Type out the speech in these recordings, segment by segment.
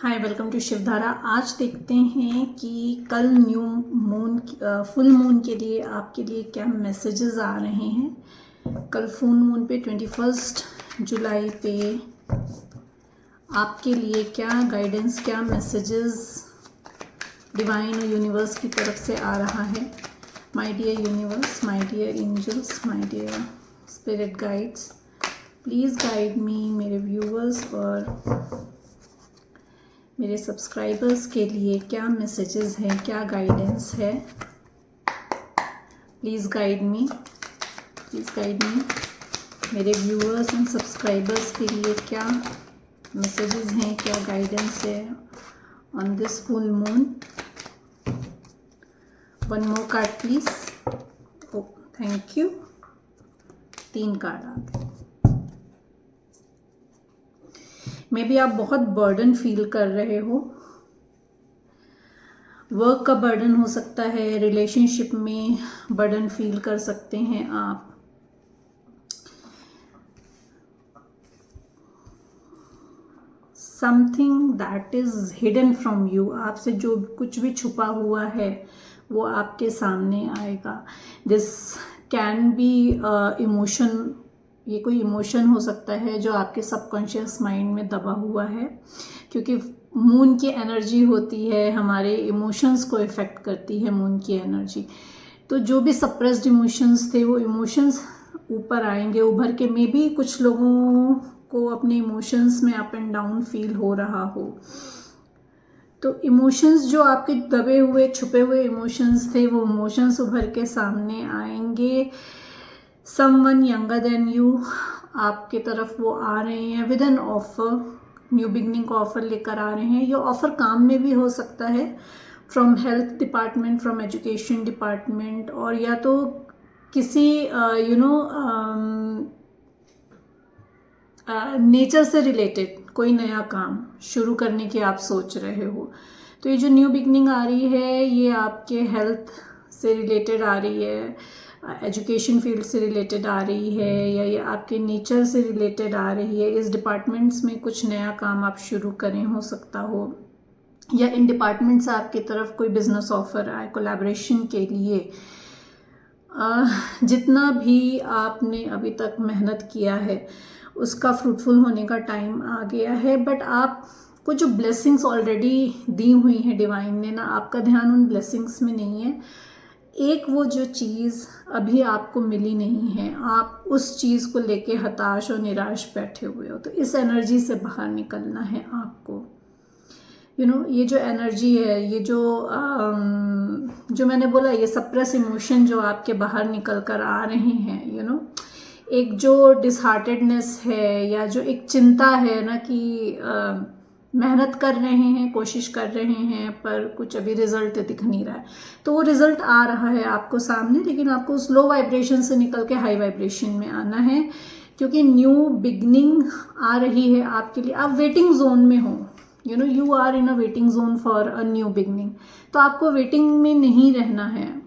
Hi, welcome to Shivdhara. आज देखते हैं कि कल न्यू मून फुल मून के लिए आपके लिए क्या मैसेजेस आ रहे हैं। कल फुल मून पे 21 जुलाई पे आपके लिए क्या गाइडेंस, क्या मैसेजेस डिवाइन और यूनिवर्स की तरफ से आ रहा है। My dear universe, my dear angels, my dear spirit guides, please guide me. मेरे व्यूवर्स और मेरे सब्सक्राइबर्स के लिए क्या मैसेजेस हैं, क्या गाइडेंस है। Please guide me, please guide me. मेरे व्यूअर्स एंड सब्सक्राइबर्स के लिए क्या मैसेजेस हैं, क्या गाइडेंस है on this full moon. One more card please. Oh thank you. 3 card आ गए। मे बी आप बहुत बर्डन फील कर रहे हो। वर्क का बर्डन हो सकता है, रिलेशनशिप में बर्डन फील कर सकते हैं आप। Something that is hidden from you, आपसे जो कुछ भी छुपा हुआ है वो आपके सामने आएगा। दिस कैन बी इमोशन, ये कोई इमोशन हो सकता है जो आपके सबकॉन्शियस माइंड में दबा हुआ है, क्योंकि मून की एनर्जी होती है, हमारे इमोशंस को इफ़ेक्ट करती है मून की एनर्जी। तो जो भी सप्रेस्ड इमोशंस थे वो इमोशंस ऊपर आएंगे, उभर के। मे बी कुछ लोगों को अपने इमोशंस में अप एंड डाउन फील हो रहा हो, तो इमोशंस जो आपके दबे हुए छुपे हुए इमोशंस थे वो इमोशंस उभर के सामने आएंगे। समवन यंगर देन यू आपके तरफ वो आ रहे हैं with an offer, new beginning का ऑफर लेकर आ रहे हैं। ये ऑफर काम में भी हो सकता है, from health department, from education department, और या तो किसी नेचर से रिलेटेड कोई नया काम शुरू करने की आप सोच रहे हो। तो ये जो न्यू बिगनिंग आ रही है ये आपके हेल्थ से रिलेटेड आ रही है, एजुकेशन फील्ड से रिलेटेड आ रही है, या ये आपके नेचर से रिलेटेड आ रही है। इस डिपार्टमेंट्स में कुछ नया काम आप शुरू करें, हो सकता हो, या इन डिपार्टमेंट से आपकी तरफ कोई बिजनेस ऑफर आए कोलैबोरेशन के लिए। जितना भी आपने अभी तक मेहनत किया है उसका फ्रूटफुल होने का टाइम आ गया है। बट आपको जो ब्लेसिंग्स ऑलरेडी दी हुई हैं डिवाइन ने ना, आपका ध्यान उन ब्लेसिंग्स में नहीं है। एक वो जो चीज़ अभी आपको मिली नहीं है, आप उस चीज़ को लेके हताश और निराश बैठे हुए हो। तो इस एनर्जी से बाहर निकलना है आपको। ये जो एनर्जी है, ये जो मैंने बोला, ये सप्रेस इमोशन जो आपके बाहर निकल कर आ रहे हैं, एक जो डिसहार्टेडनेस है, या जो एक चिंता है ना कि मेहनत कर रहे हैं, कोशिश कर रहे हैं, पर कुछ अभी रिजल्ट दिख नहीं रहा है। तो वो रिजल्ट आ रहा है आपको सामने, लेकिन आपको उस लो वाइब्रेशन से निकल के हाई वाइब्रेशन में आना है, क्योंकि न्यू बिगनिंग आ रही है आपके लिए। आप वेटिंग जोन में हो, you are in a waiting zone for a new beginning. तो आपको वेटिंग में नहीं रहना है,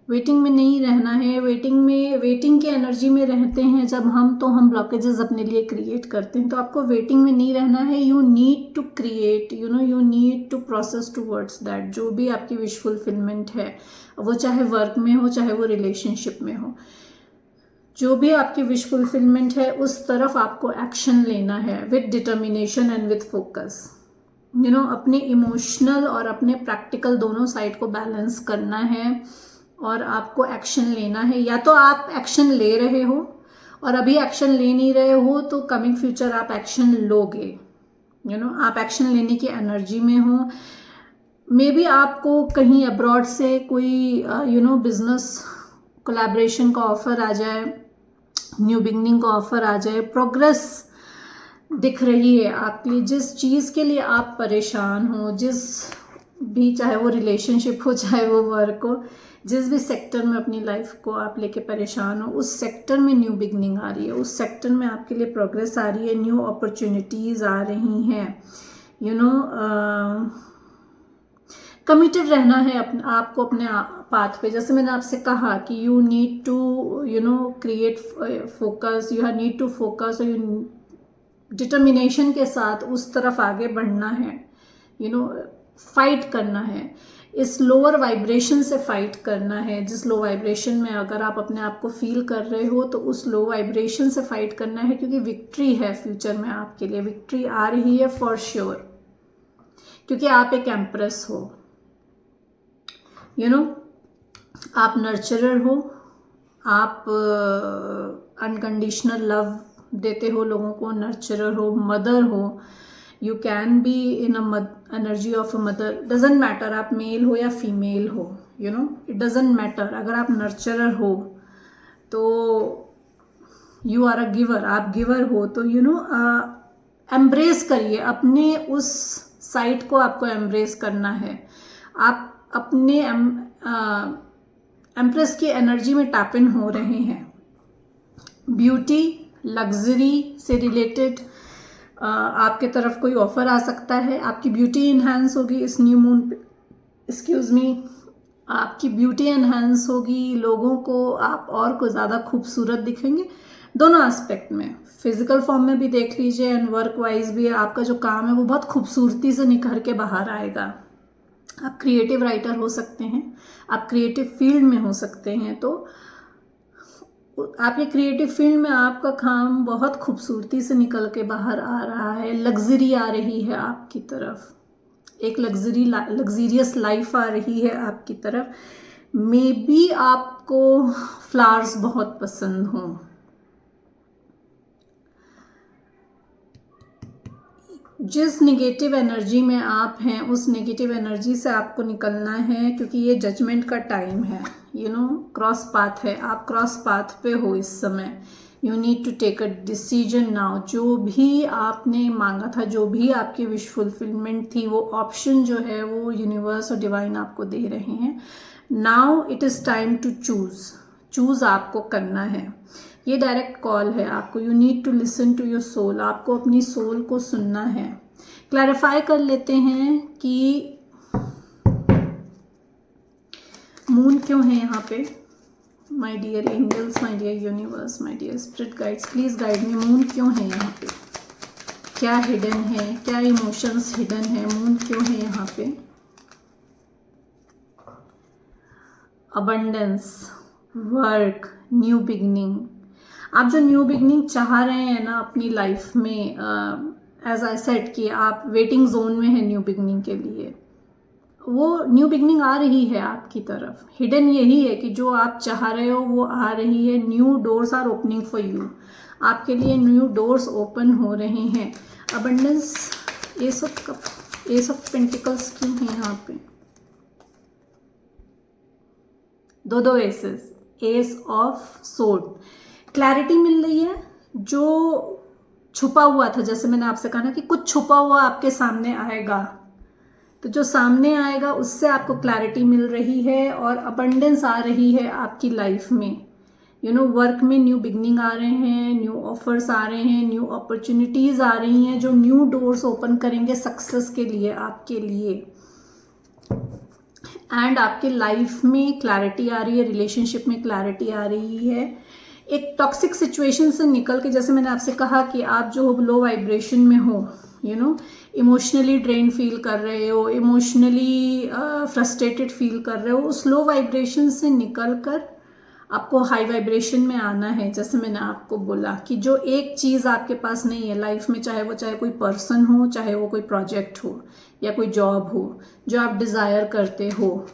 वेटिंग में नहीं रहना है। वेटिंग की एनर्जी में रहते हैं जब हम, तो हम ब्लॉकेजेस अपने लिए क्रिएट करते हैं। तो आपको वेटिंग में नहीं रहना है। You need to create, you need to process towards that. जो भी आपकी विश फुलफिलमेंट है, वो चाहे वर्क में हो, चाहे वो रिलेशनशिप में हो, जो भी आपकी विश फुलफिलमेंट है उस तरफ आपको एक्शन लेना है with determination and with focus. अपने इमोशनल और अपने प्रैक्टिकल दोनों साइड को बैलेंस करना है, और आपको एक्शन लेना है। या तो आप एक्शन ले रहे हो, और अभी एक्शन ले नहीं रहे हो तो कमिंग फ्यूचर आप एक्शन लोगे। आप एक्शन लेने की एनर्जी में हो। मे बी आपको कहीं अब्रॉड से कोई बिजनेस कोलैबोरेशन का ऑफर आ जाए, न्यू बिगनिंग का ऑफर आ जाए, प्रोग्रेस दिख रही है आपके लिए। जिस चीज़ के लिए आप परेशान हो, जिस भी, चाहे वो रिलेशनशिप हो, चाहे वो वर्क हो, जिस भी सेक्टर में अपनी लाइफ को आप लेके परेशान हो, उस सेक्टर में न्यू बिगनिंग आ रही है, उस सेक्टर में आपके लिए प्रोग्रेस आ रही है, न्यू अपॉर्चुनिटीज़ आ रही हैं। कमिटेड रहना है आपको अपने पाथ पे। जैसे मैंने आपसे कहा कि you need to create focus, you need to focus, determination के साथ उस तरफ आगे बढ़ना है, फाइट करना है, इस लोअर वाइब्रेशन से फाइट करना है। जिस लो वाइब्रेशन में अगर आप अपने आप को फील कर रहे हो तो उस लो वाइब्रेशन से फाइट करना है, क्योंकि विक्ट्री है फ्यूचर में आपके लिए, विक्ट्री आ रही है फॉर श्योर, क्योंकि आप एक एम्प्रेस हो, आप नर्चरर हो, आप अनकंडीशनल लव देते हो लोगों को, नर्चरर हो, मदर हो, you can be in energy of a mother, doesn't matter आप मेल हो या फीमेल हो, इट डजेंट मैटर। अगर आप नर्चरर हो तो यू आर अ गिवर, आप गिवर हो तो एम्ब्रेस करिए अपने उस साइट को, आपको एम्ब्रेस करना है। आप अपने एम्प्रेस की एनर्जी में टैप इन हो रहे हैं। ब्यूटी, लग्जरी से रिलेटेड आपके तरफ कोई ऑफर आ सकता है, आपकी ब्यूटी इन्हांस होगी इस न्यू मून पे, आपकी ब्यूटी इन्हांस होगी, लोगों को आप और को ज़्यादा खूबसूरत दिखेंगे, दोनों एस्पेक्ट में, फिजिकल फॉर्म में भी देख लीजिए एंड वर्क वाइज भी आपका जो काम है वो बहुत खूबसूरती से निखर के बाहर आएगा। आप क्रिएटिव राइटर हो सकते हैं, आप क्रिएटिव फील्ड में हो सकते हैं, तो आपके क्रिएटिव फील्ड में आपका काम बहुत खूबसूरती से निकल के बाहर आ रहा है। लग्जरी आ रही है आपकी तरफ, एक लग्जरियस लाइफ आ रही है आपकी तरफ। मे बी आपको फ्लावर्स बहुत पसंद हों, जिस नेगेटिव एनर्जी में आप हैं उस नेगेटिव एनर्जी से आपको निकलना है, क्योंकि ये जजमेंट का टाइम है, क्रॉस पाथ है, आप क्रॉस पाथ पे हो इस समय। You need to take a decision now. जो भी आपने मांगा था, जो भी आपकी विश फुलफिलमेंट थी, वो ऑप्शन जो है वो यूनिवर्स और डिवाइन आपको दे रहे हैं। Now it is time to choose आपको करना है। ये डायरेक्ट कॉल है आपको, you need to listen to your soul, आपको अपनी सोल को सुनना है। क्लैरिफाई कर लेते हैं कि मून क्यों है यहाँ पे। My dear angels, my dear universe, my dear spirit guides, please guide me, moon क्यों है यहाँ पे, क्या हिडन है, क्या इमोशंस हिडन है, मून क्यों है यहाँ पे। अबंडेंस, वर्क, न्यू बिगनिंग, आप जो न्यू बिगनिंग चाह रहे हैं ना अपनी लाइफ में, एज आई सेड कि आप वेटिंग जोन में हैं न्यू बिगनिंग के लिए, वो न्यू बिगनिंग आ रही है आपकी तरफ। हिडन यही है कि जो आप चाह रहे हो वो आ रही है। New doors are opening for you, आपके लिए न्यू डोर्स ओपन हो रहे हैं। अबंडेंस, एस ऑफ पेंटिकल्स क्यों है यहाँ पे, दो aces, ace of sword, clarity मिल रही है। जो छुपा हुआ था, जैसे मैंने आपसे कहा ना कि कुछ छुपा हुआ आपके सामने आएगा, तो जो सामने आएगा उससे आपको क्लैरिटी मिल रही है और अबंडेंस आ रही है आपकी लाइफ में। वर्क में न्यू बिगनिंग आ रहे हैं, न्यू ऑफर्स आ रहे हैं, न्यू अपॉर्चुनिटीज आ रही हैं जो न्यू डोर्स ओपन करेंगे सक्सेस के लिए, आपके लिए। एंड आपके लाइफ में क्लैरिटी आ रही है, रिलेशनशिप में क्लैरिटी आ रही है। एक टॉक्सिक सिचुएशन से निकल के, जैसे मैंने आपसे कहा कि आप जो लो वाइब्रेशन में हो, इमोशनली ड्रेन फील कर रहे हो, इमोशनली फ्रस्ट्रेटेड फील कर रहे हो, उस लो वाइब्रेशन से निकल कर आपको हाई वाइब्रेशन में आना है। जैसे मैंने आपको बोला कि जो एक चीज़ आपके पास नहीं है लाइफ में, चाहे कोई पर्सन हो, चाहे वो कोई प्रोजेक्ट हो या कोई जॉब हो जो आप डिज़ायर करते हो,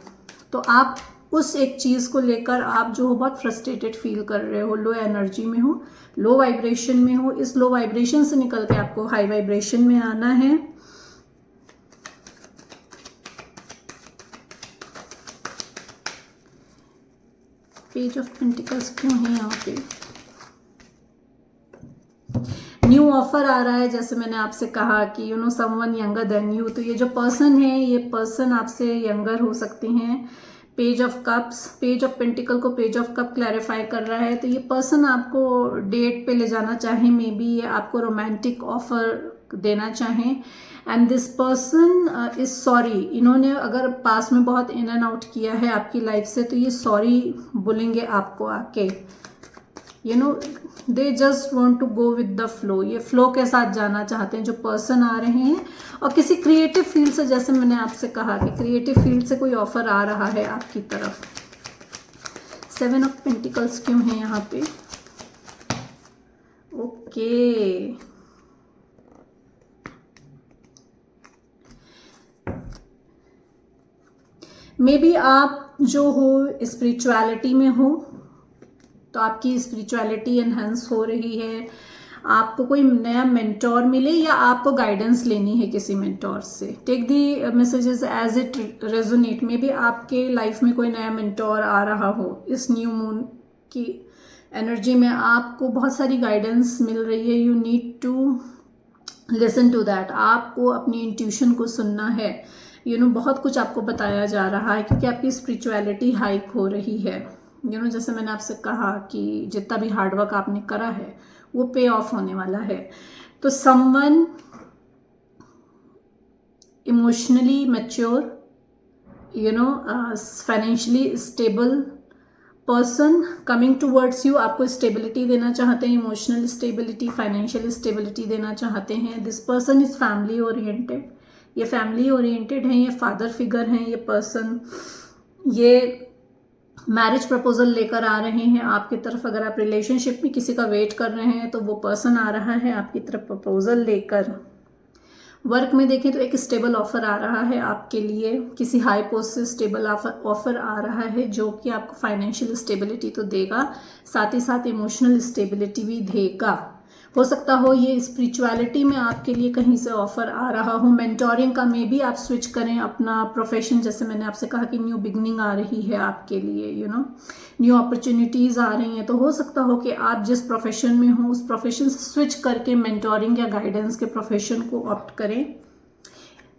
तो आप उस एक चीज़ को लेकर आप जो हो बहुत फ्रस्ट्रेटेड फील कर रहे हो, लो एनर्जी में हो, लो वाइब्रेशन में हो, इस लो वाइब्रेशन से निकल के आपको हाई वाइब्रेशन में आना है। पेज ऑफ पेंटिकल्स क्यों है यहाँ पे। न्यू ऑफर आ रहा है, जैसे मैंने आपसे कहा कि समवन यंगर देन यू, तो ये जो पर्सन है, ये पर्सन आपसे यंगर हो सकते हैं। Page of cups, page of pentacle को पेज ऑफ कप क्लैरिफाई कर रहा है, तो ये पर्सन आपको डेट पे ले जाना चाहे, मे बी ये आपको रोमांटिक ऑफर देना चाहें। And this person is sorry, इन्होंने अगर पास में बहुत इन एंड आउट किया है आपकी लाइफ से, तो ये सॉरी बोलेंगे आपको आके। You know they just want to go with the flow, ये फ्लो के साथ जाना चाहते हैं जो पर्सन आ रहे हैं। और किसी क्रिएटिव फील्ड से, जैसे मैंने आपसे कहा कि क्रिएटिव फील्ड से कोई ऑफर आ रहा है आपकी तरफ। 7 ऑफ पेंटिकल्स क्यों है यहाँ पे? ओके, मे बी आप जो हो स्पिरिचुअलिटी में हो, तो आपकी स्पिरिचुअलिटी एनहेंस हो रही है, आपको कोई नया मेंटोर मिले या आपको गाइडेंस लेनी है किसी मेंटोर से। Take the messages as it resonate. Maybe आपके लाइफ में कोई नया मेंटोर आ रहा हो इस न्यू मून की एनर्जी में, आपको बहुत सारी गाइडेंस मिल रही है। You need to listen to that, आपको अपनी इंट्यूशन को सुनना है। बहुत कुछ आपको बताया जा रहा है क्योंकि आपकी स्पिरिचुअलिटी हाइक हो रही है। जैसे मैंने आपसे कहा कि जितना भी हार्डवर्क आपने करा है वो पे ऑफ होने वाला है। तो someone emotionally mature, financially stable person coming towards you, आपको स्टेबिलिटी देना चाहते हैं, इमोशनल स्टेबिलिटी, फाइनेंशियल स्टेबिलिटी देना चाहते हैं। This person is family oriented, ये फैमिली ओरिएंटेड हैं, ये फादर फिगर हैं, ये पर्सन, ये मैरिज प्रपोजल लेकर आ रहे हैं आपकी तरफ। अगर आप रिलेशनशिप में किसी का वेट कर रहे हैं तो वो पर्सन आ रहा है आपकी तरफ प्रपोजल लेकर। वर्क में देखें तो एक स्टेबल ऑफर आ रहा है आपके लिए, किसी हाई पोस्ट से स्टेबल ऑफर आ रहा है जो कि आपको फाइनेंशियल स्टेबिलिटी तो देगा, साथ ही साथ इमोशनल स्टेबिलिटी भी देगा। हो सकता हो ये स्पिरिचुअलिटी में आपके लिए कहीं से ऑफर आ रहा हो। मेंटोरिंग का मे भी आप स्विच करें अपना प्रोफेशन, जैसे मैंने आपसे कहा कि न्यू बिगनिंग आ रही है आपके लिए, न्यू अपॉर्चुनिटीज़ आ रही हैं। तो हो सकता हो कि आप जिस प्रोफेशन में हो उस प्रोफेशन से स्विच करके मेंटोरिंग या गाइडेंस के प्रोफेशन को ऑप्ट करें।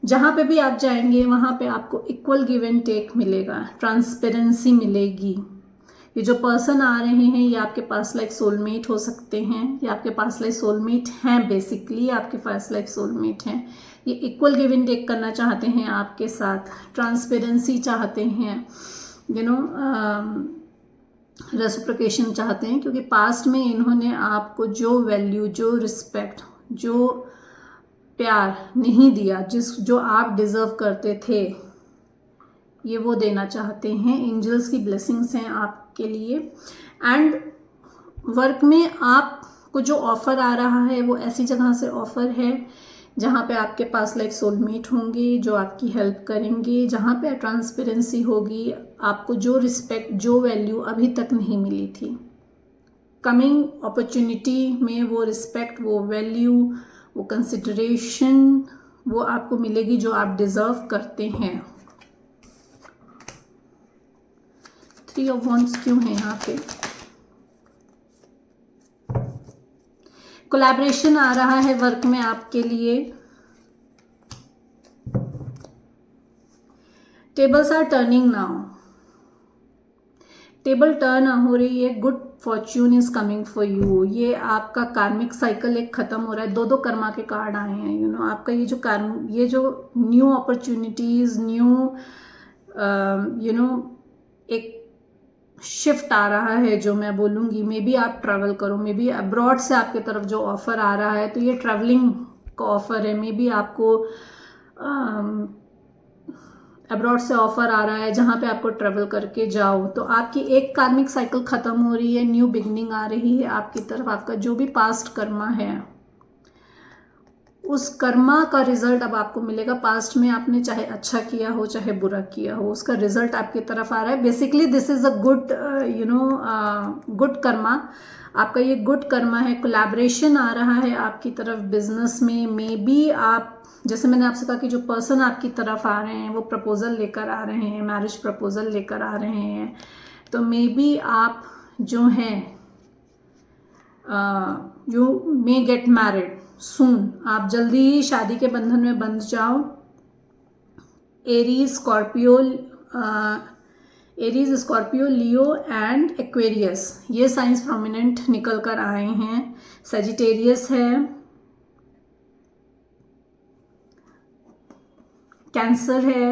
जहाँ पे भी आप जाएंगे वहाँ पे आपको इक्वल गिव एंड टेक मिलेगा, ट्रांसपेरेंसी मिलेगी। ये जो पर्सन आ रहे हैं ये आपके पास लाइक सोलमेट हो सकते हैं, ये आपके पास लाइक सोलमेट हैं, बेसिकली आपके पास लाइक सोलमेट हैं। ये इक्वल गिव एंड टेक करना चाहते हैं आपके साथ, ट्रांसपेरेंसी चाहते हैं, रेसिप्रोकेशन चाहते हैं, क्योंकि पास्ट में इन्होंने आपको जो वैल्यू, जो रिस्पेक्ट, जो प्यार नहीं दिया, जो आप डिजर्व करते थे, ये वो देना चाहते हैं। एंजल्स की ब्लेसिंग्स हैं आपके लिए। एंड वर्क में आपको जो ऑफर आ रहा है वो ऐसी जगह से ऑफर है जहाँ पे आपके पास लाइक सोलमेट होंगे जो आपकी हेल्प करेंगे, जहाँ पे ट्रांसपेरेंसी होगी, आपको जो रिस्पेक्ट, जो वैल्यू अभी तक नहीं मिली थी, कमिंग अपॉर्चुनिटी में वो रिस्पेक्ट, वो वैल्यू, वो कंसिडरेशन वो आपको मिलेगी जो आप डिजर्व करते हैं। 3 ऑफ वॉन्ड्स क्यों है यहाँ पे? कोलैबोरेशन आ रहा है वर्क में आपके लिए। Tables are turning now, table turn हो रही है। Good fortune is coming for you. ये आपका कार्मिक साइकिल एक खत्म हो रहा है। 2 कर्मा के कार्ड आए हैं। आपका ये जो ये जो न्यू अपॉर्चुनिटीज, न्यू एक शिफ्ट आ रहा है जो मैं बोलूँगी। मे बी आप ट्रैवल करो, मे बी अब्रॉड से आपके तरफ जो ऑफ़र आ रहा है तो ये ट्रैवलिंग का ऑफ़र है। मे बी आपको अब्रॉड से ऑफ़र आ रहा है जहाँ पे आपको ट्रैवल करके जाओ। तो आपकी एक कार्मिक साइकिल ख़त्म हो रही है, न्यू बिगनिंग आ रही है आपकी तरफ। आपका जो भी पास्ट कर्मा है उस कर्मा का रिजल्ट अब आपको मिलेगा। पास्ट में आपने चाहे अच्छा किया हो चाहे बुरा किया हो, उसका रिजल्ट आपकी तरफ आ रहा है। Basically this is a good good Karma. आपका ये गुड कर्मा है। कोलैबोरेशन आ रहा है आपकी तरफ बिजनेस में। मे बी आप, जैसे मैंने आपसे कहा कि जो पर्सन आपकी तरफ आ रहे हैं वो प्रपोजल लेकर आ रहे हैं, मैरिज प्रपोजल लेकर आ रहे हैं। तो मे बी आप जो हैं यू मे गेट मैरिड सून। आप जल्दी ही शादी के बंधन में बंध जाओ। Aries, Scorpio, Leo and Aquarius, ये साइंस प्रोमिनेंट निकल कर आए हैं। सेजिटेरियस है, कैंसर है,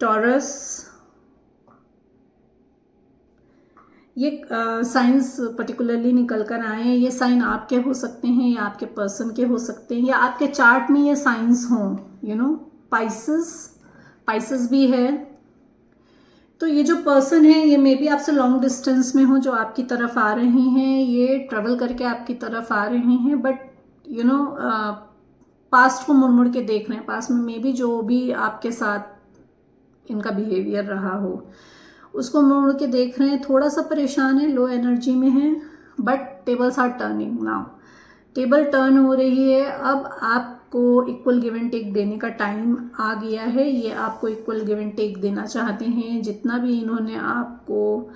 टॉरस, ये साइंस पर्टिकुलरली निकल कर आए हैं। ये साइन आपके हो सकते हैं या आपके पर्सन के हो सकते हैं या आपके चार्ट में ये साइंस हों, यू नो। पाइसेस भी है। तो ये जो पर्सन है ये मे बी आपसे लॉन्ग डिस्टेंस में हो, जो आपकी तरफ आ रहे हैं, ये ट्रेवल करके आपकी तरफ आ रहे हैं, बट यू नो पास्ट को मुड़ मुड़ के देख रहे हैं। पास्ट में मे बी जो भी आपके साथ इनका बिहेवियर रहा हो उसको मुड़ के देख रहे हैं। थोड़ा सा परेशान है, लो एनर्जी में है, but tables are turning now. Table turn हो रही है। अब आपको इक्वल गिव एंड टेक देने का टाइम आ गया है। ये आपको इक्वल गिव एंड टेक देना चाहते हैं। जितना भी इन्होंने आपको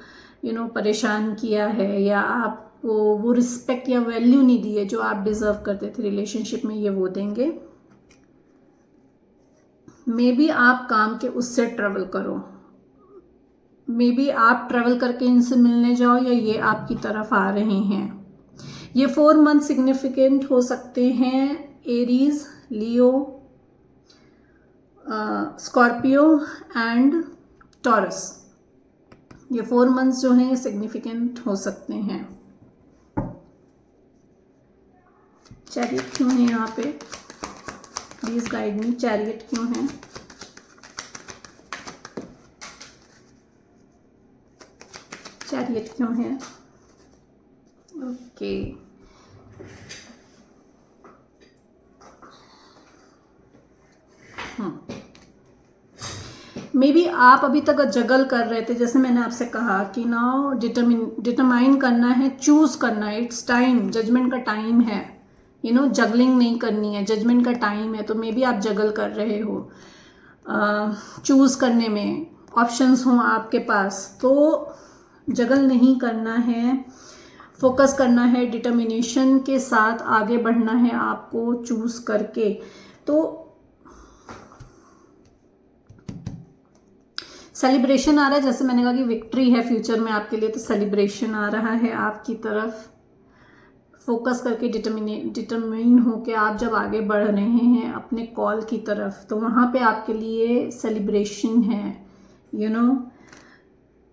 परेशान किया है या आपको वो रिस्पेक्ट या वैल्यू नहीं दी है जो आप डिजर्व करते थे रिलेशनशिप में, ये वो देंगे। मे बी आप काम के उससे ट्रेवल करो, मे बी आप ट्रेवल करके इनसे मिलने जाओ या ये आपकी तरफ आ रहे हैं। ये 4 मंथ सिग्निफिकेंट हो सकते हैं। Aries, Leo, Scorpio and taurus. ये 4 मंथ्स जो हैं ये सिग्निफिकेंट हो सकते हैं। चैरियट क्यों है यहाँ पे? प्लीज गाइड मी, चैरियट क्यों है? चैरियट क्यों है? ओके, मे बी आप अभी तक जगल कर रहे थे, जैसे मैंने आपसे कहा कि नाउ डिटरमाइन करना है, चूज करना है। इट्स टाइम, जजमेंट का टाइम है। जगलिंग नहीं करनी है, जजमेंट का टाइम है। तो मे बी आप जगल कर रहे हो, चूज करने में ऑप्शंस हों आपके पास, तो जगल नहीं करना है, फोकस करना है, डिटर्मिनेशन के साथ आगे बढ़ना है आपको चूज करके। तो सेलिब्रेशन आ रहा है, जैसे मैंने कहा कि विक्ट्री है फ्यूचर में आपके लिए, तो सेलिब्रेशन आ रहा है आपकी तरफ। फोकस करके डिटरमिन होके आप जब आगे बढ़ रहे हैं अपने कॉल की तरफ, तो वहाँ पे आपके लिए सेलिब्रेशन है।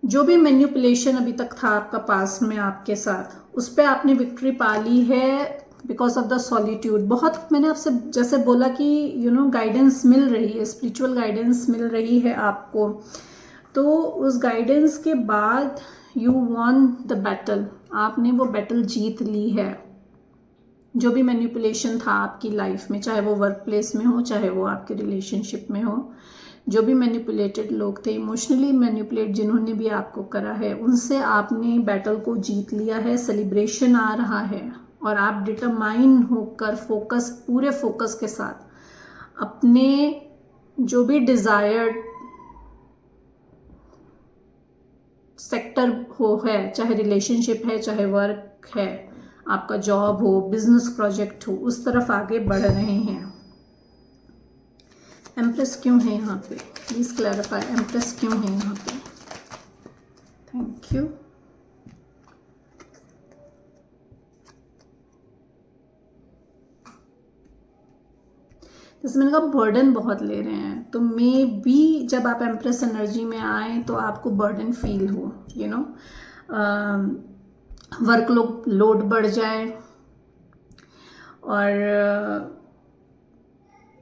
जो भी मैन्युपुलेशन अभी तक था आपका पास में आपके साथ, उस पर आपने विक्ट्री पा ली है बिकॉज ऑफ द सॉलिट्यूड। बहुत मैंने आपसे जैसे बोला कि गाइडेंस मिल रही है, स्पिरिचुअल गाइडेंस मिल रही है आपको। तो उस गाइडेंस के बाद यू वॉन द बैटल, आपने वो बैटल जीत ली है। जो भी मैन्युपुलेशन था आपकी लाइफ में, चाहे वो वर्क प्लेस में हो, चाहे वो आपके रिलेशनशिप में हो, जो भी मैन्युपुलेटेड लोग थे, इमोशनली मैन्युपुलेट जिन्होंने भी आपको करा है, उनसे आपने बैटल को जीत लिया है। सेलिब्रेशन आ रहा है और आप डिटरमाइन होकर पूरे फोकस के साथ अपने जो भी डिजायर्ड सेक्टर है, चाहे रिलेशनशिप है, चाहे वर्क है, आपका जॉब हो, बिजनेस प्रोजेक्ट हो, उस तरफ आगे बढ़ रहे हैं। एम्प्रेस क्यों है यहाँ पे? प्लीज क्लैरिफाई, एम्प्रेस क्यों है यहाँ पे? Thank you. जैसे मैंने कहा बर्डन बहुत ले रहे हैं, तो मे बी जब आप एम्प्रेस एनर्जी में आए तो आपको बर्डन फील हो, वर्क लोड बढ़ जाए और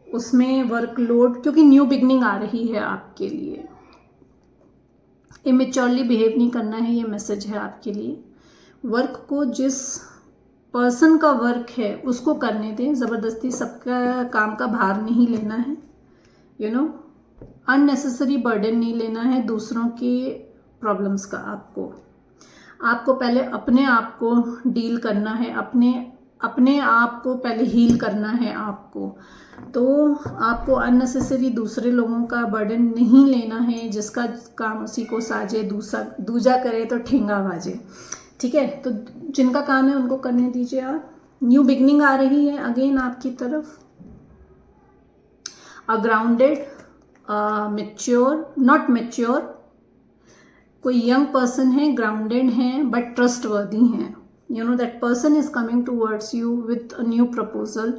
उसमें वर्कलोड, क्योंकि न्यू बिगनिंग आ रही है आपके लिए। इमेच्योरली बिहेव नहीं करना है, ये मैसेज है आपके लिए। वर्क को जिस पर्सन का वर्क है उसको करने दें, ज़बरदस्ती सबका काम का भार नहीं लेना है। अननेसेसरी बर्डन नहीं लेना है दूसरों के प्रॉब्लम्स का। आपको पहले अपने आप को डील करना है, अपने आप को पहले हील करना है आपको। तो आपको अननेसेसरी दूसरे लोगों का बर्डन नहीं लेना है। जिसका काम उसी को साजे, दूजा करे तो ठेंगा बाजे। ठीक है, तो जिनका काम है उनको करने दीजिए आप। न्यू बिगनिंग आ रही है अगेन आपकी तरफ। ग्राउंडेड, मैच्योर, नॉट मैच्योर, कोई यंग पर्सन है, ग्राउंडेड है, बट ट्रस्टवर्दी हैं। That person is coming towards you with a new proposal.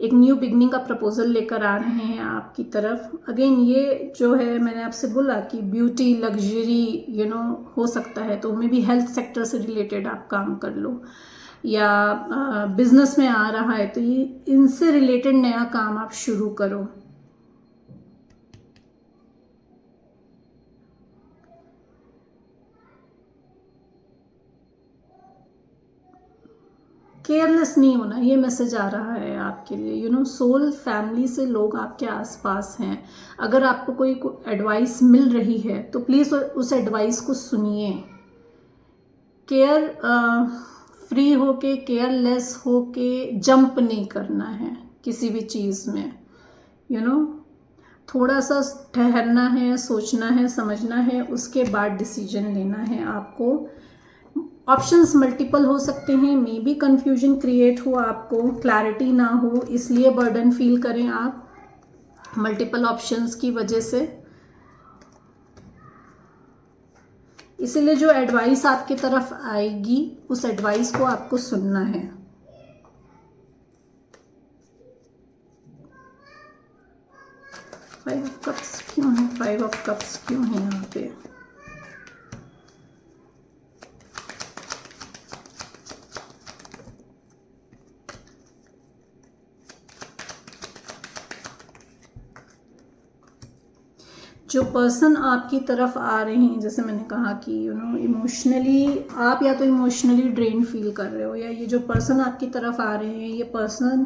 एक न्यू बिगनिंग का प्रपोजल लेकर आ रहे हैं आपकी तरफ। अगेन ये जो है मैंने आपसे बोला कि ब्यूटी, लग्जरी हो सकता है, तो मे बी हेल्थ सेक्टर से रिलेटेड आप काम कर लो, या बिजनेस में आ रहा है तो ये इनसे रिलेटेड नया काम आप शुरू करो। केयरलेस नहीं होना, ये मैसेज आ रहा है आपके लिए। सोल फैमिली से लोग आपके आसपास हैं। अगर आपको कोई एडवाइस मिल रही है तो प्लीज़ उस एडवाइस को सुनिए। केयर फ्री होके, केयरलेस होके जंप नहीं करना है किसी भी चीज़ में। थोड़ा सा ठहरना है, सोचना है, समझना है, उसके बाद डिसीजन लेना है आपको। ऑप्शंस मल्टीपल हो सकते हैं, मे बी कन्फ्यूजन क्रिएट हो, आपको क्लैरिटी ना हो, इसलिए बर्डन फील करें आप मल्टीपल ऑप्शंस की वजह से। इसीलिए जो एडवाइस आपकी तरफ आएगी उस एडवाइस को आपको सुनना है। फाइव ऑफ कप्स क्यों है? फाइव ऑफ कप्स क्यों है यहाँ पे? जो पर्सन आपकी तरफ आ रहे हैं, जैसे मैंने कहा कि इमोशनली आप या तो इमोशनली ड्रेन फील कर रहे हो, या ये जो पर्सन आपकी तरफ आ रहे हैं ये पर्सन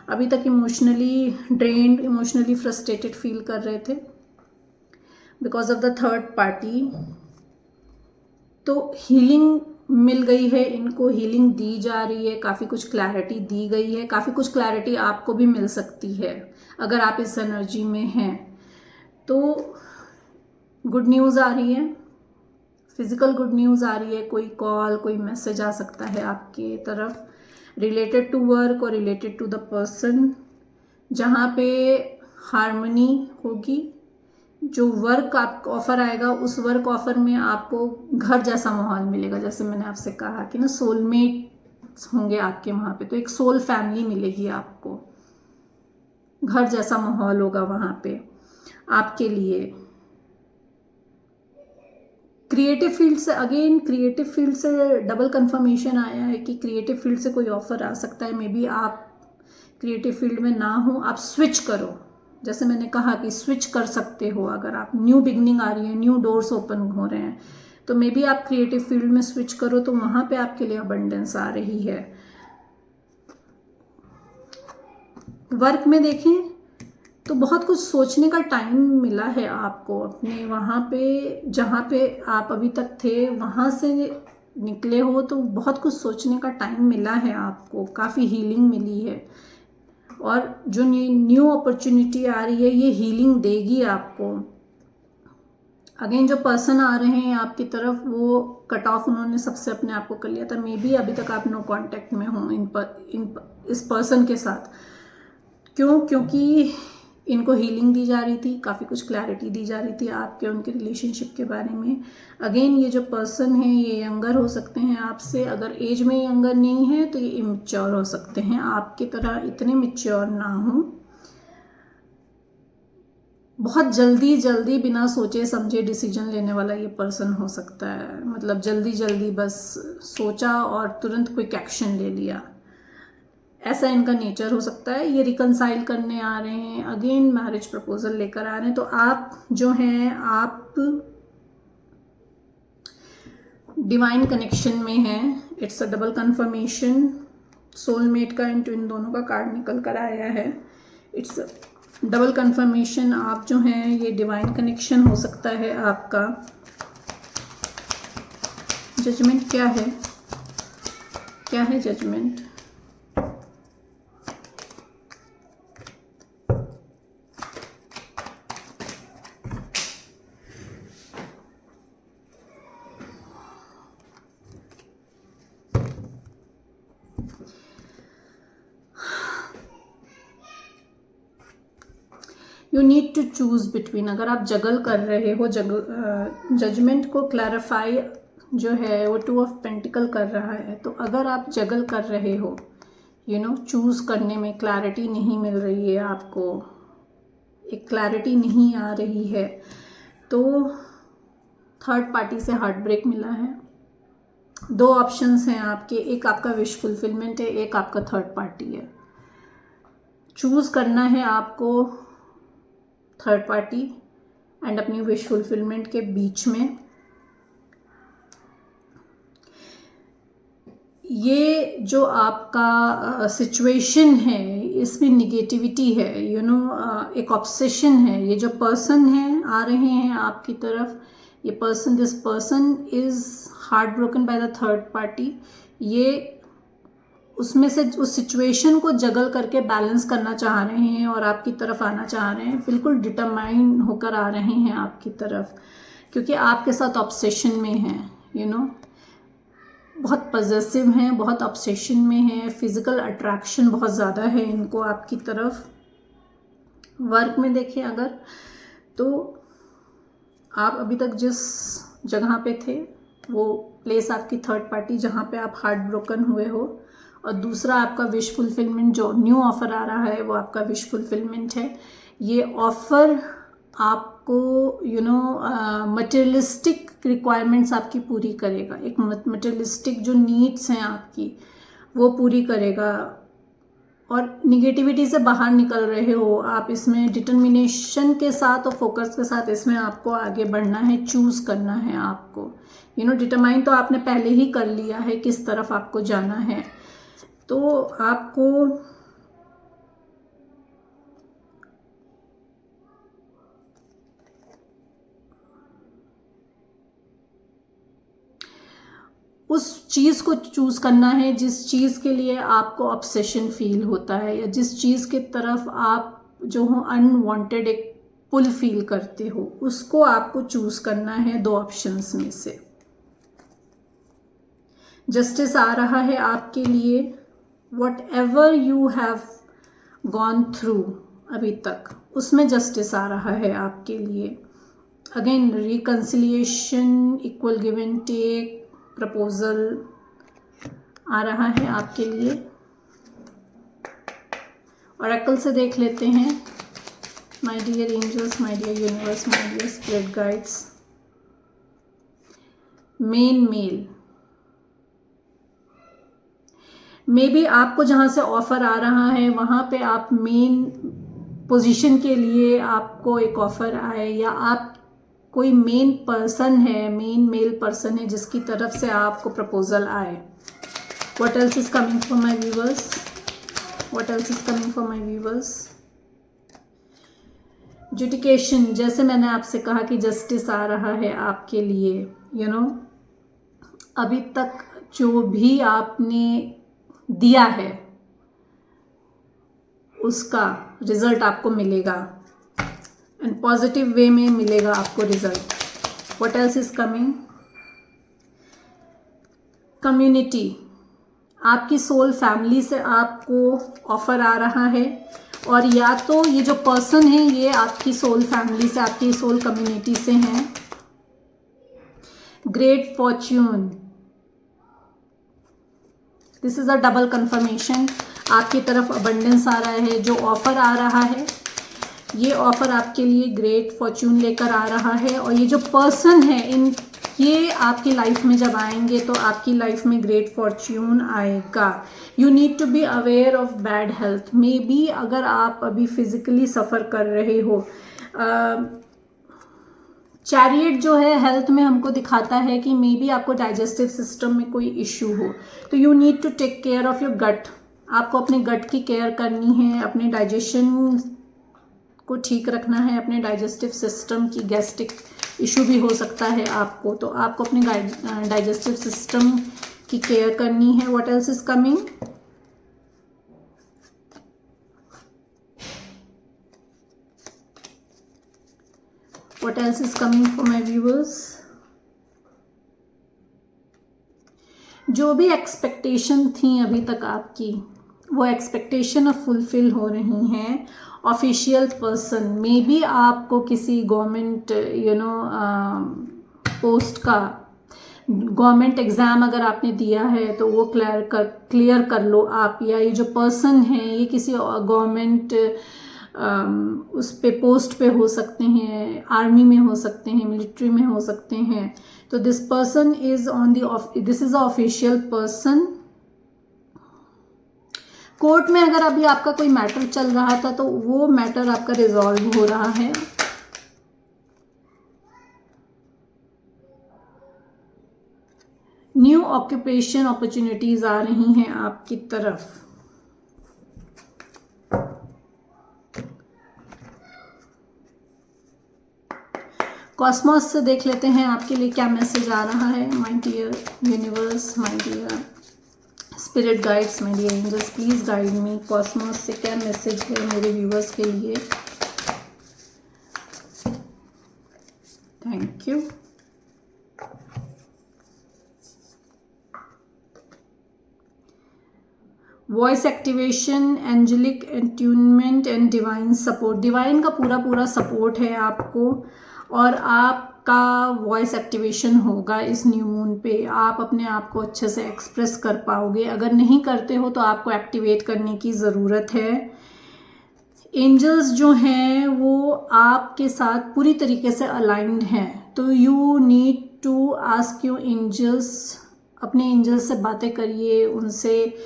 अभी तक emotionally drained, emotionally frustrated feel कर रहे थे because of the third party. तो हीलिंग मिल गई है इनको, हीलिंग दी जा रही है, काफ़ी कुछ क्लैरिटी दी गई है, काफ़ी कुछ क्लैरिटी आपको भी मिल सकती है अगर आप इस एनर्जी में हैं। तो गुड न्यूज़ आ रही है, फिजिकल गुड न्यूज़ आ रही है, कोई कॉल, कोई मैसेज आ सकता है आपके तरफ रिलेटेड टू वर्क और रिलेटेड टू द पर्सन, जहाँ पे हार्मनी होगी। जो वर्क आपको ऑफर आएगा उस वर्क ऑफर में आपको घर जैसा माहौल मिलेगा। जैसे मैंने आपसे कहा कि ना सोलमेट्स होंगे आपके वहाँ पे, तो एक सोल फैमिली मिलेगी आपको, घर जैसा माहौल होगा वहाँ पे आपके लिए। क्रिएटिव फील्ड से, अगेन क्रिएटिव फील्ड से डबल कंफर्मेशन आया है कि क्रिएटिव फील्ड से कोई ऑफर आ सकता है। मे बी आप क्रिएटिव फील्ड में ना हो, आप स्विच करो। जैसे मैंने कहा कि स्विच कर सकते हो, अगर आप न्यू बिगनिंग आ रही है, न्यू डोर्स ओपन हो रहे हैं, तो मे बी आप क्रिएटिव फील्ड में स्विच करो, तो वहाँ पे आपके लिए अबंडेंस आ रही है। वर्क में देखें तो बहुत कुछ सोचने का टाइम मिला है आपको अपने वहाँ पे, जहाँ पे आप अभी तक थे वहाँ से निकले हो, तो बहुत कुछ सोचने का टाइम मिला है आपको, काफ़ी हीलिंग मिली है। और जो न्यू अपॉर्चुनिटी आ रही है ये हीलिंग देगी आपको। अगेन जो पर्सन आ रहे हैं आपकी तरफ वो कट ऑफ उन्होंने सबसे अपने आप को कर लिया था। मे बी अभी तक आप नो कांटेक्ट में हो इस पर्सन के साथ। क्यों? क्योंकि इनको हीलिंग दी जा रही थी, काफ़ी कुछ क्लैरिटी दी जा रही थी आपके उनके रिलेशनशिप के बारे में। अगेन ये जो पर्सन है ये यंगर हो सकते हैं आपसे, अगर एज में यंगर नहीं है तो ये इमेच्योर हो सकते हैं, आपकी तरह इतने मैच्योर ना हो। बहुत जल्दी बिना सोचे समझे डिसीजन लेने वाला ये पर्सन हो सकता है, मतलब जल्दी बस सोचा और तुरंत क्विक एक्शन ले लिया, ऐसा इनका नेचर हो सकता है। ये रिकंसाइल करने आ रहे हैं, अगेन मैरिज प्रपोजल लेकर आ रहे हैं। तो आप जो हैं आप डिवाइन कनेक्शन में हैं, it's a double confirmation. Soulmate का एंड ट्विन दोनों का कार्ड निकल कर आया है, इट्स डबल कंफर्मेशन। आप जो हैं ये डिवाइन कनेक्शन हो सकता है आपका। जजमेंट क्या है? क्या है judgment? You need to choose between. अगर आप जगल कर रहे हो, जजमेंट को क्लैरिफाई जो है वो 2 ऑफ पेंटिकल कर रहा है। तो अगर आप जगल कर रहे हो चूज़ करने में क्लैरिटी नहीं मिल रही है आपको, एक क्लैरिटी नहीं आ रही है, तो थर्ड पार्टी से हार्ट ब्रेक मिला है। दो ऑप्शंस हैं आपके, एक आपका विश फुलफिलमेंट है, एक आपका थर्ड पार्टी है। चूज़ करना है आपको थर्ड पार्टी एंड अपनी विश फुलफिलमेंट के बीच में। ये जो आपका सिचुएशन है इसमें निगेटिविटी है, एक ऑब्सेशन है। ये जो पर्सन है आ रहे हैं आपकी तरफ, ये person, this person is heart broken by the third party. ये उसमें से उस सिचुएशन को जगल करके बैलेंस करना चाह रहे हैं और आपकी तरफ आना चाह रहे हैं, बिल्कुल डिटरमाइन होकर आ रहे हैं आपकी तरफ, क्योंकि आपके साथ ऑब्सेशन में हैं, बहुत पॉजेसिव हैं, बहुत ऑब्सेशन में हैं, फिजिकल अट्रैक्शन बहुत ज़्यादा है इनको आपकी तरफ। वर्क में देखें अगर, तो आप अभी तक जिस जगह पे थे वो प्लेस आपकी थर्ड पार्टी जहाँ पे आप हार्ट ब्रोकन हुए हो, और दूसरा आपका विश फुलफिलमेंट, जो न्यू ऑफ़र आ रहा है वो आपका विश फुलफिलमेंट है। ये ऑफ़र आपको मटेरियलिस्टिक रिक्वायरमेंट्स आपकी पूरी करेगा, एक मटेरियलिस्टिक जो नीड्स हैं आपकी वो पूरी करेगा, और निगेटिविटी से बाहर निकल रहे हो आप। इसमें डिटर्मिनेशन के साथ और फोकस के साथ इसमें आपको आगे बढ़ना है, चूज़ करना है आपको। डिटरमाइन तो आपने पहले ही कर लिया है किस तरफ आपको जाना है, तो आपको उस चीज़ को चूज़ करना है जिस चीज़ के लिए आपको ऑब्सेशन फील होता है, या जिस चीज़ की तरफ आप जो हो अनवांटेड एक पुल फील करते हो, उसको आपको चूज़ करना है दो ऑप्शंस में से। जस्टिस आ रहा है आपके लिए। Whatever you have gone through अभी तक, उसमें जस्टिस आ रहा है आपके लिए। Again reconciliation, equal give and take, proposal आ रहा है आपके लिए। ऑरेकल से देख लेते हैं। My dear angels, my dear universe, my dear spirit guides. Male maybe आपको जहाँ से ऑफ़र आ रहा है वहाँ पे आप मेन पोजीशन के लिए आपको एक ऑफ़र आए, या आप कोई मेन पर्सन है, मेल पर्सन है जिसकी तरफ से आपको प्रपोजल आए। What else is coming for my viewers, what else is coming for my viewers. जुडिकेशन, जैसे मैंने आपसे कहा कि जस्टिस आ रहा है आपके लिए। अभी तक जो भी आपने दिया है उसका रिजल्ट आपको मिलेगा, एंड पॉजिटिव वे में मिलेगा आपको result. What else is coming. Community, आपकी सोल फैमिली से आपको ऑफर आ रहा है, और या तो ये जो पर्सन है ये आपकी सोल फैमिली से, आपकी सोल कम्युनिटी से हैं। Great Fortune, this is a double confirmation. आपकी तरफ अबंडेंस आ रहा है। जो ऑफर आ रहा है ये ऑफर आपके लिए ग्रेट फॉर्च्यून लेकर आ रहा है, और ये जो पर्सन है ये आपकी लाइफ में जब आएंगे तो आपकी लाइफ में ग्रेट फॉर्च्यून आएगा। You need to be aware of bad health. Maybe अगर आप अभी फिजिकली सफ़र कर रहे हो, चैरियट जो है हेल्थ में हमको दिखाता है कि मे बी आपको डाइजेस्टिव सिस्टम में कोई इश्यू हो, तो you need to take care of your gut. आपको अपने गट की केयर करनी है, अपने डाइजेशन को ठीक रखना है, अपने डाइजेस्टिव सिस्टम की, गैस्ट्रिक इशू भी हो सकता है आपको, तो आपको अपने डाइजेस्टिव सिस्टम की केयर करनी है। What else is coming. What else is coming for my viewers? जो भी एक्सपेक्टेशन थी अभी तक आपकी, वो एक्सपेक्टेशन अब फुलफिल हो रही हैं। ऑफिशियल पर्सन, मे बी आपको किसी गवर्नमेंट पोस्ट का गवर्नमेंट एग्ज़ाम अगर आपने दिया है तो वो क्लियर कर लो आप, या ये जो पर्सन है ये किसी गवर्नमेंट उस पे पोस्ट पे हो सकते हैं, आर्मी में हो सकते हैं, मिलिट्री में हो सकते हैं। तो this person is on this is a official person. Court में अगर अभी आपका कोई मैटर चल रहा था तो वो मैटर आपका रिजॉल्व हो रहा है। न्यू ऑक्यूपेशन अपॉर्चुनिटीज आ रही हैं आपकी तरफ। कॉस्मोस से देख लेते हैं आपके लिए क्या मैसेज आ रहा है। My dear universe, my dear spirit guides, my dear angels, please guide me. Cosmos से क्या मैसेज है मेरे व्यूवर्स के लिए। Thank you. Voice activation, angelic attunement and divine support. Divine का पूरा पूरा सपोर्ट है आपको, और आपका वॉइस एक्टिवेशन होगा इस न्यू मून पे। आप अपने आप को अच्छे से एक्सप्रेस कर पाओगे। अगर नहीं करते हो तो आपको एक्टिवेट करने की ज़रूरत है। एंजल्स जो हैं वो आपके साथ पूरी तरीके से अलाइंड हैं, तो you need to ask your angels. अपने एंजल्स से बातें करिए, उनसे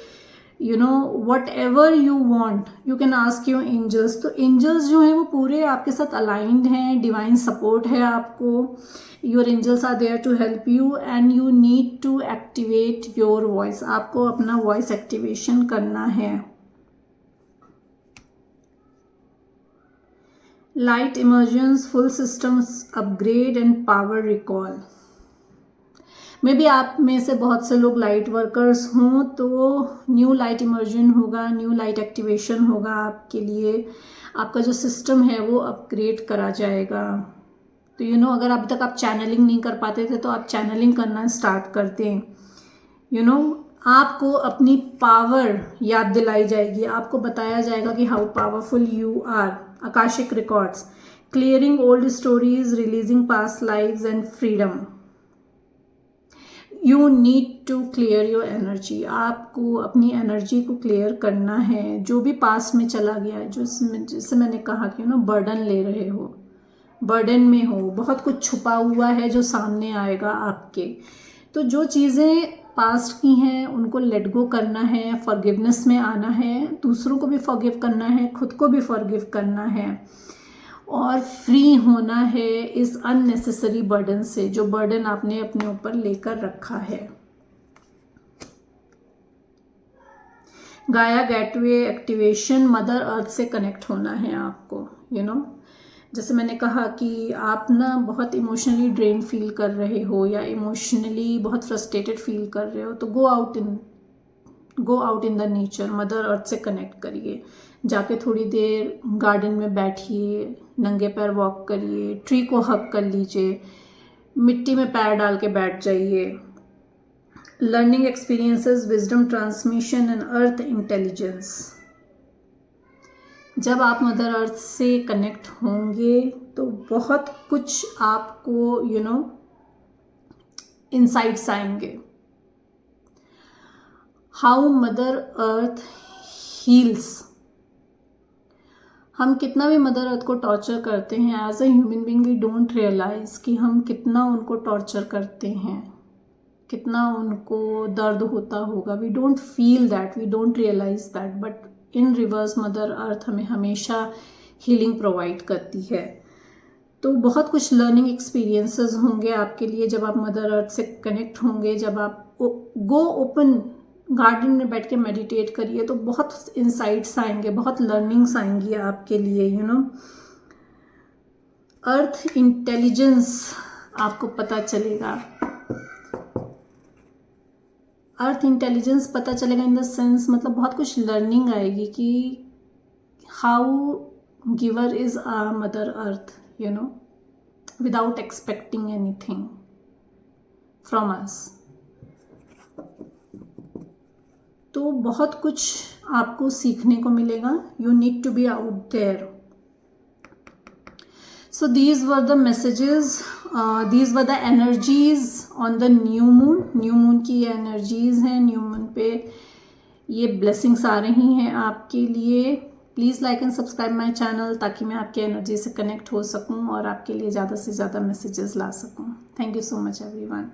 whatever you want you can ask your angels. तो एंजल्स जो हैं वो पूरे आपके साथ अलाइंड हैं, डिवाइन सपोर्ट है आपको। Your angels are there to help you and you need to activate your voice. आपको अपना वॉइस एक्टिवेशन करना है। Light emergence, full systems upgrade and power recall. Maybe आप में से बहुत से लोग लाइट वर्कर्स हों तो न्यू लाइट इमर्जन होगा, न्यू लाइट एक्टिवेशन होगा आपके लिए। आपका जो सिस्टम है वो अपग्रेड करा जाएगा। तो अगर अभी तक आप चैनलिंग नहीं कर पाते थे तो आप चैनलिंग करना स्टार्ट कर दें। आपको अपनी पावर याद दिलाई जाएगी। आपको बताया जाएगा कि how powerful you are. Akashic records, clearing old stories, releasing past lives and freedom. You need to clear your energy. आपको अपनी एनर्जी को क्लियर करना है। जो भी पास्ट में चला गया है, जिससे मैंने कहा कि बर्डन ले रहे हो, बर्डन में हो, बहुत कुछ छुपा हुआ है जो सामने आएगा आपके। तो जो चीज़ें पास्ट की हैं उनको लेट गो करना है, फॉरगिवनेस में आना है, दूसरों को भी फॉरगिव करना है, खुद को भी फॉरगिव करना है, और फ्री होना है इस अननेसेसरी बर्डन से, जो बर्डन आपने अपने ऊपर लेकर रखा है। गाया गेटवे एक्टिवेशन, मदर अर्थ से कनेक्ट होना है आपको। जैसे मैंने कहा कि आप ना बहुत इमोशनली ड्रेन फील कर रहे हो या इमोशनली बहुत फ्रस्ट्रेटेड फील कर रहे हो, तो go out in the nature. Mother earth से कनेक्ट करिए। जाके थोड़ी देर गार्डन में बैठिए, नंगे पैर वॉक करिए, ट्री को हग कर लीजिए, मिट्टी में पैर डाल के बैठ जाइए। Learning experiences, wisdom transmission and earth intelligence. जब आप मदर अर्थ से कनेक्ट होंगे तो बहुत कुछ आपको इनसाइट्स आएंगे। How mother earth heals. हम कितना भी मदर अर्थ को टॉर्चर करते हैं, as a human being we don't realise कि हम कितना उनको टॉर्चर करते हैं, कितना उनको दर्द होता होगा। We don't feel that, we don't realise that, but in reverse mother earth हमें हमेशा हीलिंग प्रोवाइड करती है। तो बहुत कुछ लर्निंग एक्सपीरियंसेस होंगे आपके लिए जब आप मदर अर्थ से कनेक्ट होंगे। जब आप गो ओपन गार्डन में बैठ के मेडिटेट करिए तो बहुत इंसाइट्स आएंगे, बहुत लर्निंग्स आएंगी आपके लिए। अर्थ इंटेलिजेंस आपको पता चलेगा। अर्थ इंटेलिजेंस पता चलेगा इन द सेंस, मतलब बहुत कुछ लर्निंग आएगी कि how giver is a mother earth, without expecting anything from us. तो बहुत कुछ आपको सीखने को मिलेगा। You need to be out there. So these were the messages, these were the energies on the new moon. New moon की ये energies हैं. न्यू मून पे ये ब्लेसिंग्स आ रही हैं आपके लिए. Please like and subscribe my channel ताकि मैं आपकी एनर्जी से कनेक्ट हो सकूं और आपके लिए ज़्यादा से ज़्यादा मैसेजेस ला सकूं. Thank you so much everyone.